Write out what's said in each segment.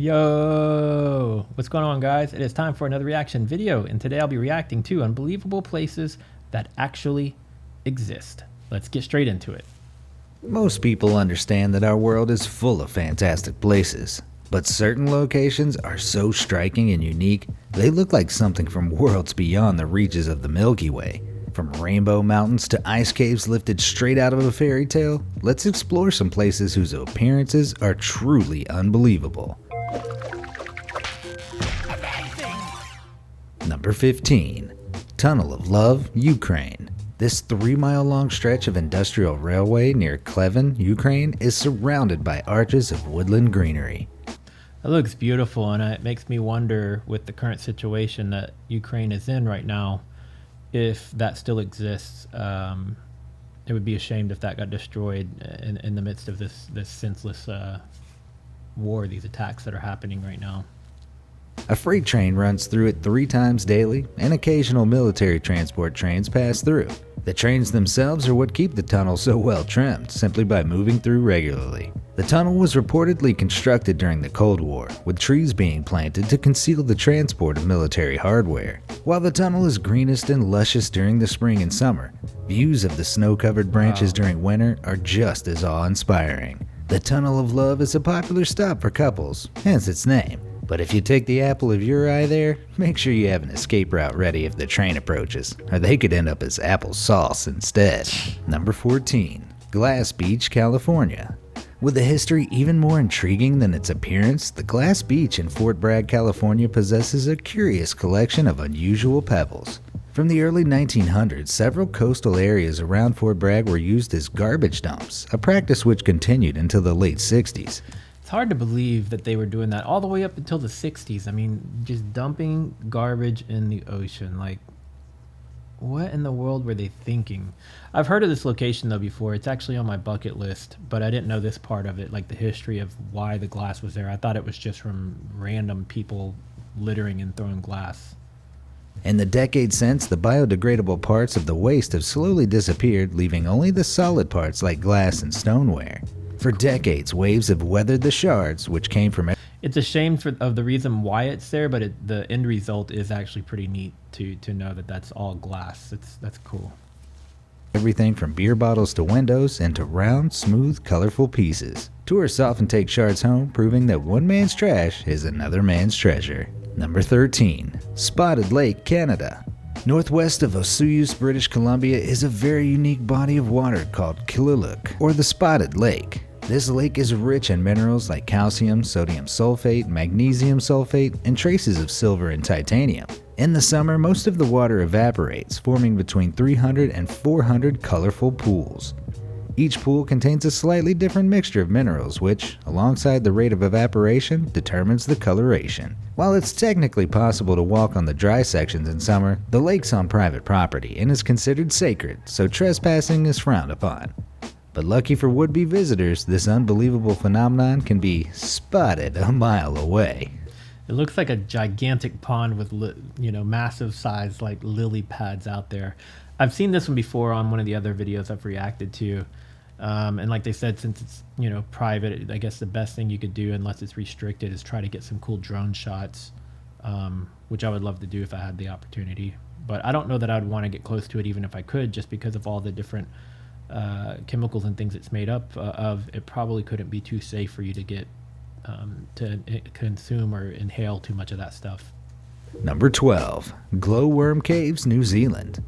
Yo, what's going on, guys? It is time for another reaction video, and today I'll be reacting to unbelievable places that actually exist. Let's get straight into it. Most people understand that our world is full of fantastic places, but certain locations are so striking and unique, they look like something from worlds beyond the reaches of the Milky Way. From rainbow mountains to ice caves lifted straight out of a fairy tale, let's explore some places whose appearances are truly unbelievable. Number 15. Tunnel of Love, Ukraine. This 3-mile-long stretch of industrial railway near Klevin, Ukraine is surrounded by arches of woodland greenery. It looks beautiful, and it makes me wonder, with the current situation that Ukraine is in right now, if that still exists. It would be a shame if that got destroyed in the midst of this senseless war, these attacks that are happening right now. A freight train runs through it 3 times daily, and occasional military transport trains pass through. The trains themselves are what keep the tunnel so well trimmed, simply by moving through regularly. The tunnel was reportedly constructed during the Cold War, with trees being planted to conceal the transport of military hardware. While the tunnel is greenest and luscious during the spring and summer, views of the snow-covered branches during winter are just as awe-inspiring. The Tunnel of Love is a popular stop for couples, hence its name. But if you take the apple of your eye there, make sure you have an escape route ready if the train approaches, or they could end up as apple sauce instead. Number 14. Glass Beach, California. With a history even more intriguing than its appearance, the Glass Beach in Fort Bragg, California possesses a curious collection of unusual pebbles. From the early 1900s, several coastal areas around Fort Bragg were used as garbage dumps, a practice which continued until the late 60s. It's hard to believe that they were doing that all the way up until the 60s. I mean, just dumping garbage in the ocean. Like, what in the world were they thinking? I've heard of this location though before. It's actually on my bucket list, but I didn't know this part of it, like the history of why the glass was there. I thought it was just from random people littering and throwing glass. In the decades since, the biodegradable parts of the waste have slowly disappeared, leaving only the solid parts like glass and stoneware. For decades, waves have weathered the shards, which came from... It's a shame of the reason why it's there, but the end result is actually pretty neat to know that that's all glass. That's cool. Everything from beer bottles to windows into round, smooth, colorful pieces. Tourists often take shards home, proving that one man's trash is another man's treasure. Number 13. Spotted Lake, Canada. Northwest of Osoyoos, British Columbia is a very unique body of water called Killuleak, or the Spotted Lake. This lake is rich in minerals like calcium, sodium sulfate, magnesium sulfate, and traces of silver and titanium. In the summer, most of the water evaporates, forming between 300 and 400 colorful pools. Each pool contains a slightly different mixture of minerals which, alongside the rate of evaporation, determines the coloration. While it's technically possible to walk on the dry sections in summer, the lake's on private property and is considered sacred, so trespassing is frowned upon. But lucky for would-be visitors, this unbelievable phenomenon can be spotted a mile away. It looks like a gigantic pond with, massive size like lily pads out there. I've seen this one before on one of the other videos I've reacted to. And like they said, since it's, private, I guess the best thing you could do, unless it's restricted, is try to get some cool drone shots, which I would love to do if I had the opportunity. But I don't know that I'd want to get close to it even if I could, just because of all the different chemicals and things it's made up of. It probably couldn't be too safe for you to get to consume or inhale too much of that stuff. Number 12. Glowworm Caves, New Zealand.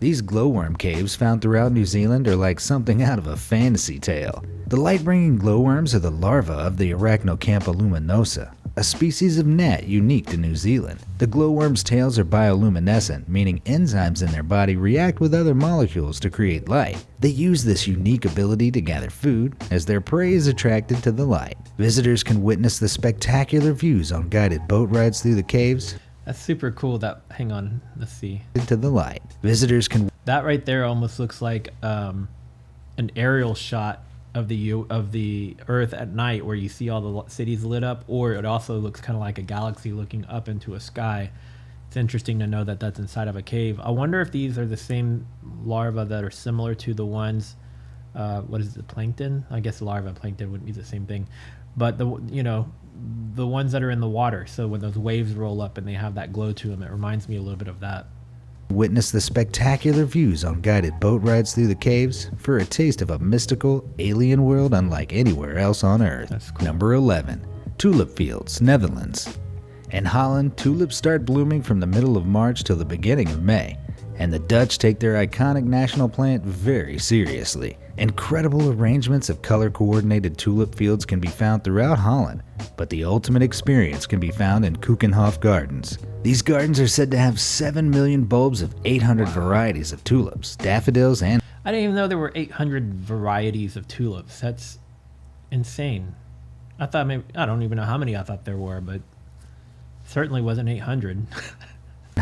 These glowworm caves found throughout New Zealand are like something out of a fantasy tale. The light-bringing glowworms are the larvae of the Arachnocampa luminosa, a species of gnat unique to New Zealand. The glowworms' tails are bioluminescent, meaning enzymes in their body react with other molecules to create light. They use this unique ability to gather food, as their prey is attracted to the light. Visitors can witness the spectacular views on guided boat rides through the caves. That's super cool. Hang on, let's see. To the light. Visitors can... That right there almost looks like an aerial shot of the Earth at night, where you see all the cities lit up, or it also looks kind of like a galaxy looking up into a sky. It's interesting to know that that's inside of a cave. I wonder if these are the same larvae that are similar to the ones, what is it, plankton? I guess larva and plankton wouldn't be the same thing. But the ones that are in the water. So when those waves roll up and they have that glow to them, it reminds me a little bit of that. Witness the spectacular views on guided boat rides through the caves for a taste of a mystical, alien world unlike anywhere else on Earth. That's cool. Number 11. Tulip Fields, Netherlands. In Holland, tulips start blooming from the middle of March till the beginning of May, and the Dutch take their iconic national plant very seriously. Incredible arrangements of color-coordinated tulip fields can be found throughout Holland, but the ultimate experience can be found in Keukenhof Gardens. These gardens are said to have 7 million bulbs of 800 varieties of tulips, daffodils, and... I didn't even know there were 800 varieties of tulips. That's insane. I thought maybe, I don't even know how many I thought there were, but certainly wasn't 800.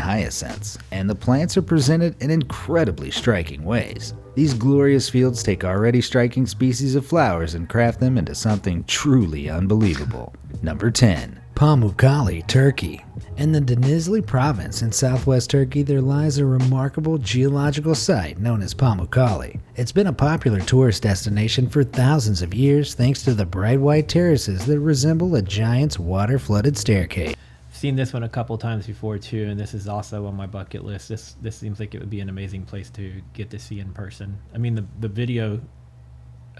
hyacinths, and the plants are presented in incredibly striking ways. These glorious fields take already striking species of flowers and craft them into something truly unbelievable. Number 10. Pamukkale, Turkey. In the Denizli province in southwest Turkey, there lies a remarkable geological site known as Pamukkale. It's been a popular tourist destination for thousands of years thanks to the bright white terraces that resemble a giant's water-flooded staircase. Seen this one a couple times before too, and this is also on my bucket list. This seems like it would be an amazing place to get to see in person. I mean, the video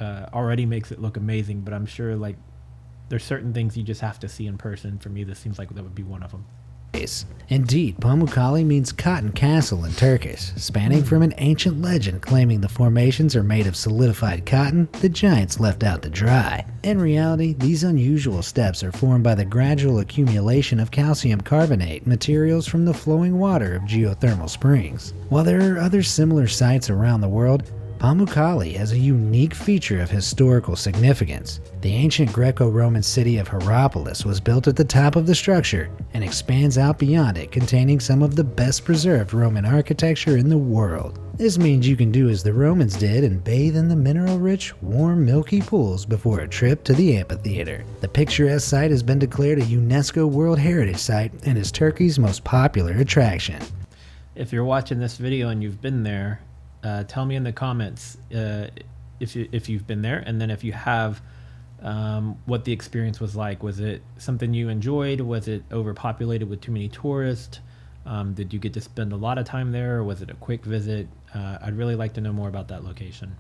already makes it look amazing, but I'm sure like there's certain things you just have to see in person. For me, this seems like that would be one of them. Indeed, Pamukkale means cotton castle in Turkish, spanning from an ancient legend claiming the formations are made of solidified cotton the giants left out to dry. In reality, these unusual steps are formed by the gradual accumulation of calcium carbonate materials from the flowing water of geothermal springs. While there are other similar sites around the world, Pamukkale has a unique feature of historical significance. The ancient Greco-Roman city of Hierapolis was built at the top of the structure and expands out beyond it, containing some of the best preserved Roman architecture in the world. This means you can do as the Romans did and bathe in the mineral-rich, warm, milky pools before a trip to the amphitheater. The picturesque site has been declared a UNESCO World Heritage Site and is Turkey's most popular attraction. If you're watching this video and you've been there, tell me in the comments if you've been there, and then if you have, what the experience was like. Was it something you enjoyed? Was it overpopulated with too many tourists? Did you get to spend a lot of time there, or was it a quick visit? I'd really like to know more about that location.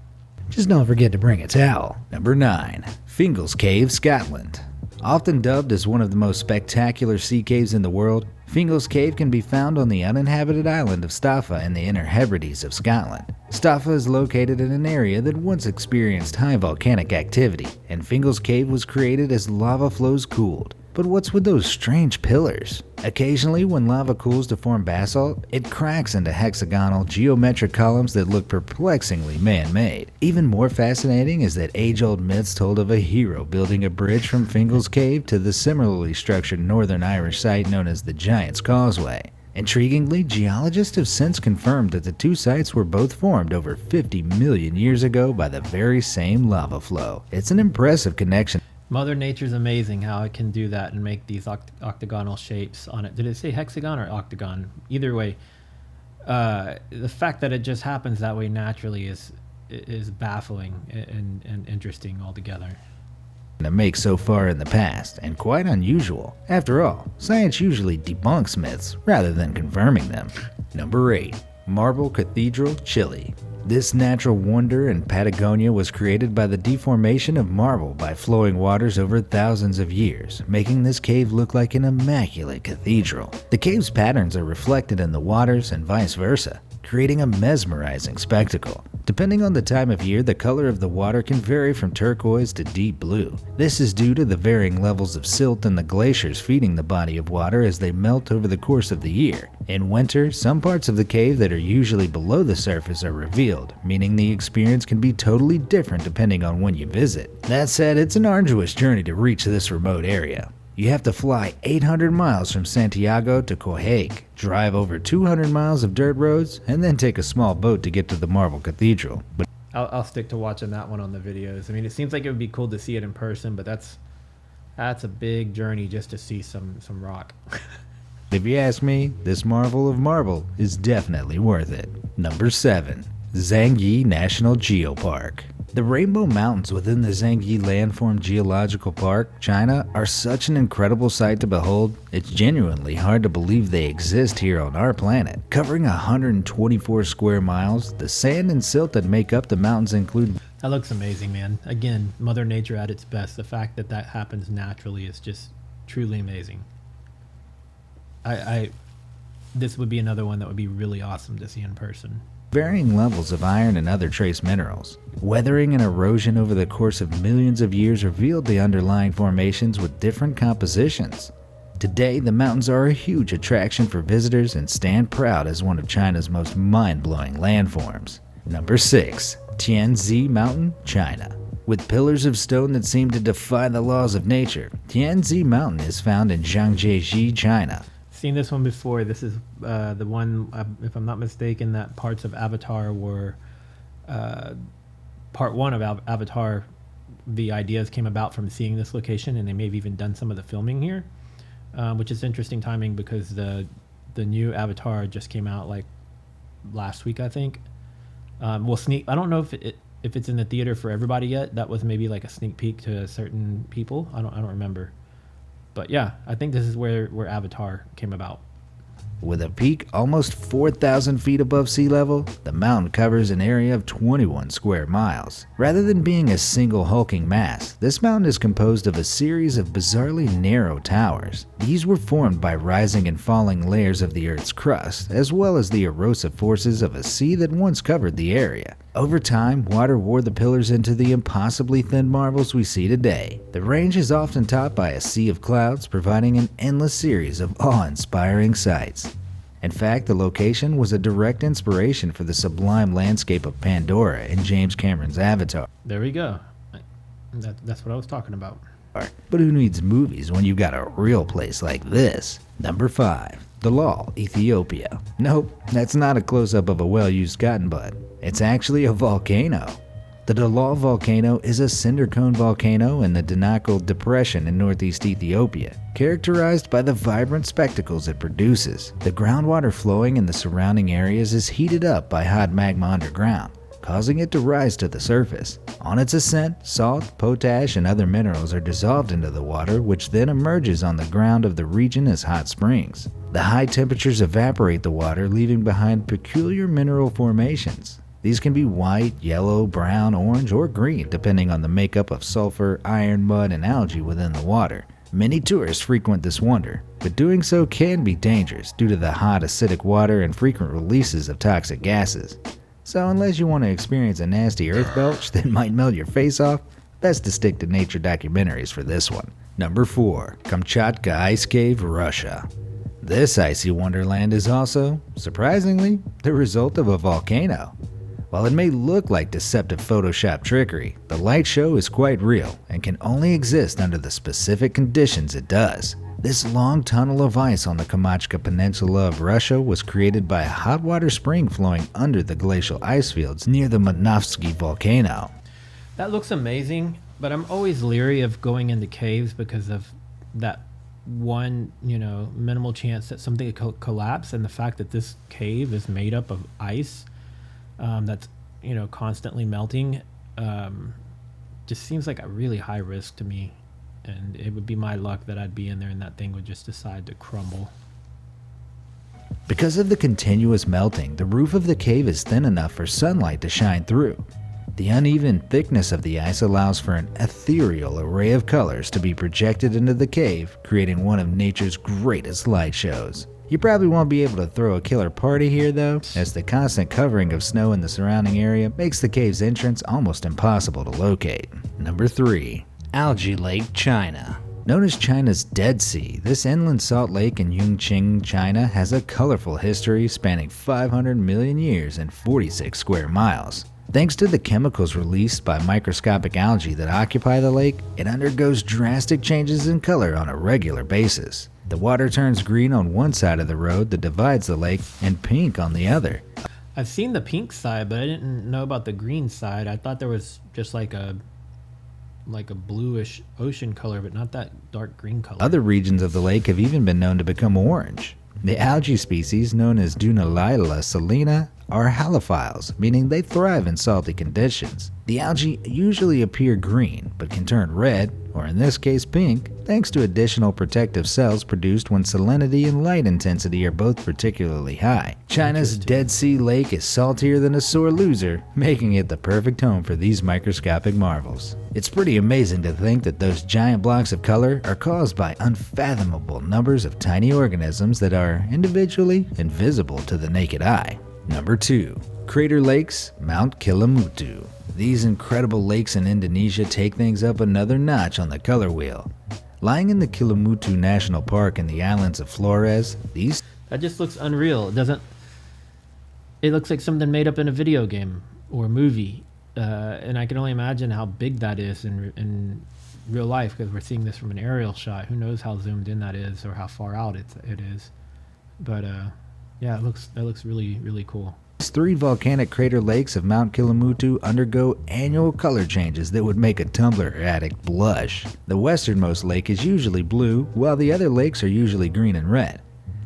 Just don't forget to bring a towel. Number 9. Fingal's Cave, Scotland. Often dubbed as one of the most spectacular sea caves in the world, Fingal's Cave can be found on the uninhabited island of Staffa in the Inner Hebrides of Scotland. Staffa is located in an area that once experienced high volcanic activity, and Fingal's Cave was created as lava flows cooled. But what's with those strange pillars? Occasionally, when lava cools to form basalt, it cracks into hexagonal geometric columns that look perplexingly man-made. Even more fascinating is that age-old myths told of a hero building a bridge from Fingal's Cave to the similarly structured Northern Irish site known as the Giant's Causeway. Intriguingly, geologists have since confirmed that the two sites were both formed over 50 million years ago by the very same lava flow. It's an impressive connection. Mother Nature's amazing how it can do that and make these octagonal shapes on it. Did it say hexagon or octagon? Either way, the fact that it just happens that way naturally is baffling and interesting altogether. To make so far in the past, and quite unusual. After all, science usually debunks myths rather than confirming them. Number 8. Marble Cathedral, Chile. This natural wonder in Patagonia was created by the deformation of marble by flowing waters over thousands of years, making this cave look like an immaculate cathedral. The cave's patterns are reflected in the waters and vice versa, creating a mesmerizing spectacle. Depending on the time of year, the color of the water can vary from turquoise to deep blue. This is due to the varying levels of silt in the glaciers feeding the body of water as they melt over the course of the year. In winter, some parts of the cave that are usually below the surface are revealed, meaning the experience can be totally different depending on when you visit. That said, it's an arduous journey to reach this remote area. You have to fly 800 miles from Santiago to Coyhaique, drive over 200 miles of dirt roads, and then take a small boat to get to the Marble Cathedral. But I'll stick to watching that one on the videos. I mean, it seems like it would be cool to see it in person, but that's a big journey just to see some rock. if you ask me, this marvel of marble is definitely worth it. Number 7. Zhangyi National Geopark. The Rainbow Mountains within the Zhangyi Landform Geological Park, China, are such an incredible sight to behold, it's genuinely hard to believe they exist here on our planet. Covering 124 square miles, the sand and silt that make up the mountains include... That looks amazing, man. Again, Mother Nature at its best. The fact that that happens naturally is just truly amazing. This would be another one that would be really awesome to see in person. Varying levels of iron and other trace minerals. Weathering and erosion over the course of millions of years revealed the underlying formations with different compositions. Today, the mountains are a huge attraction for visitors and stand proud as one of China's most mind-blowing landforms. Number 6. Tianzi Mountain, China. With pillars of stone that seem to defy the laws of nature, Tianzi Mountain is found in Zhangjiajie, China. Seen this one before. This is the one, if I'm not mistaken, that parts of Avatar were part one of Avatar. The ideas came about from seeing this location, and they may have even done some of the filming here, which is interesting timing because the new Avatar just came out like last week, I think. I don't know if it's in the theater for everybody yet. That was maybe like a sneak peek to certain people. I don't remember. But yeah, I think this is where Avatar came about. With a peak almost 4,000 feet above sea level, the mountain covers an area of 21 square miles. Rather than being a single hulking mass, this mountain is composed of a series of bizarrely narrow towers. These were formed by rising and falling layers of the Earth's crust, as well as the erosive forces of a sea that once covered the area. Over time, water wore the pillars into the impossibly thin marbles we see today. The range is often topped by a sea of clouds, providing an endless series of awe-inspiring sights. In fact, the location was a direct inspiration for the sublime landscape of Pandora in James Cameron's Avatar. There we go. That's what I was talking about. But who needs movies when you've got a real place like this? Number 5. Dalal, Ethiopia. Nope, that's not a close-up of a well-used cotton bud. It's actually a volcano. The Dalal volcano is a cinder cone volcano in the Danakil Depression in northeast Ethiopia, characterized by the vibrant spectacles it produces. The groundwater flowing in the surrounding areas is heated up by hot magma underground, causing it to rise to the surface. On its ascent, salt, potash, and other minerals are dissolved into the water, which then emerges on the ground of the region as hot springs. The high temperatures evaporate the water, leaving behind peculiar mineral formations. These can be white, yellow, brown, orange, or green, depending on the makeup of sulfur, iron, mud, and algae within the water. Many tourists frequent this wonder, but doing so can be dangerous due to the hot, acidic water and frequent releases of toxic gases. So unless you want to experience a nasty earth belch that might melt your face off, best to stick to nature documentaries for this one. Number 4. Kamchatka Ice Cave, Russia. This icy wonderland is also, surprisingly, the result of a volcano. While it may look like deceptive Photoshop trickery, the light show is quite real and can only exist under the specific conditions it does. This long tunnel of ice on the Kamchatka Peninsula of Russia was created by a hot water spring flowing under the glacial ice fields near the Manovsky volcano. That looks amazing, but I'm always leery of going into caves because of that one, minimal chance that something could collapse, and the fact that this cave is made up of ice that's constantly melting just seems like a really high risk to me, and it would be my luck that I'd be in there and that thing would just decide to crumble. Because of the continuous melting, the roof of the cave is thin enough for sunlight to shine through. The uneven thickness of the ice allows for an ethereal array of colors to be projected into the cave, creating one of nature's greatest light shows. You probably won't be able to throw a killer party here though, as the constant covering of snow in the surrounding area makes the cave's entrance almost impossible to locate. Number 3. Algae Lake, China. Known as China's Dead Sea, this inland salt lake in Yongqing, China has a colorful history spanning 500 million years and 46 square miles. Thanks to the chemicals released by microscopic algae that occupy the lake, it undergoes drastic changes in color on a regular basis. The water turns green on one side of the road that divides the lake and pink on the other. I've seen the pink side, but I didn't know about the green side. I thought there was just like a bluish ocean color, but not that dark green color. Other regions of the lake have even been known to become orange. The algae species known as Dunaliella salina are halophiles, meaning they thrive in salty conditions. The algae usually appear green, but can turn red, or in this case pink, thanks to additional protective cells produced when salinity and light intensity are both particularly high. China's Dead Sea Lake is saltier than a sore loser, making it the perfect home for these microscopic marvels. It's pretty amazing to think that those giant blocks of color are caused by unfathomable numbers of tiny organisms that are individually invisible to the naked eye. Number 2. Crater Lakes, Mount Kilomutu. These incredible lakes in Indonesia take things up another notch on the color wheel. Lying in the Kilomutu National Park in the islands of Flores, That just looks unreal. It looks like something made up in a video game or movie. And I can only imagine how big that is in real life, because we're seeing this from an aerial shot. Who knows how zoomed in that is or how far out it is. But yeah, that looks really, really cool. These 3 volcanic crater lakes of Mount Kilomutu undergo annual color changes that would make a Tumblr addict blush. The westernmost lake is usually blue, while the other lakes are usually green and red.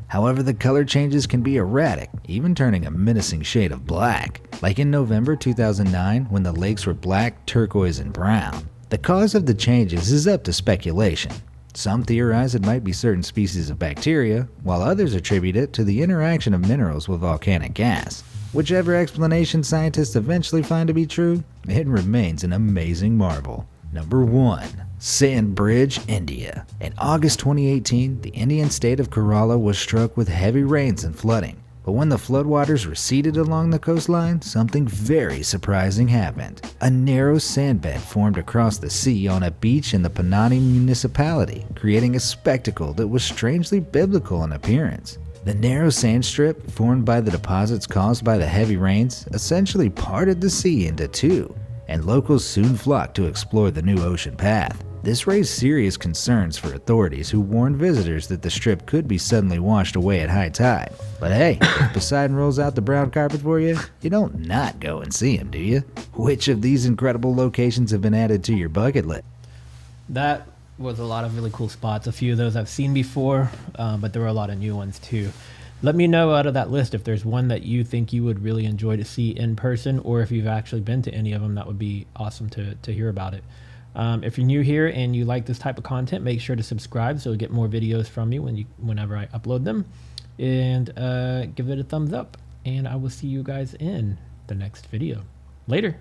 However, the color changes can be erratic, even turning a menacing shade of black, like in November 2009 when the lakes were black, turquoise, and brown. The cause of the changes is up to speculation. Some theorize it might be certain species of bacteria, while others attribute it to the interaction of minerals with volcanic gas. Whichever explanation scientists eventually find to be true, it remains an amazing marvel. Number 1. Sandbridge, India. In August 2018, the Indian state of Kerala was struck with heavy rains and flooding. But when the floodwaters receded along the coastline, something very surprising happened. A narrow sandbed formed across the sea on a beach in the Panani municipality, creating a spectacle that was strangely biblical in appearance. The narrow sand strip, formed by the deposits caused by the heavy rains, essentially parted the sea into 2, and locals soon flocked to explore the new ocean path. This raised serious concerns for authorities, who warned visitors that the strip could be suddenly washed away at high tide. But hey, if Poseidon rolls out the brown carpet for you, you don't not go and see him, do you? Which of these incredible locations have been added to your bucket list? That was a lot of really cool spots. A few of those I've seen before, but there were a lot of new ones too. Let me know out of that list if there's one that you think you would really enjoy to see in person, or if you've actually been to any of them. That would be awesome to hear about it. If you're new here and you like this type of content, make sure to subscribe so you'll get more videos from me whenever I upload them. And give it a thumbs up. And I will see you guys in the next video. Later.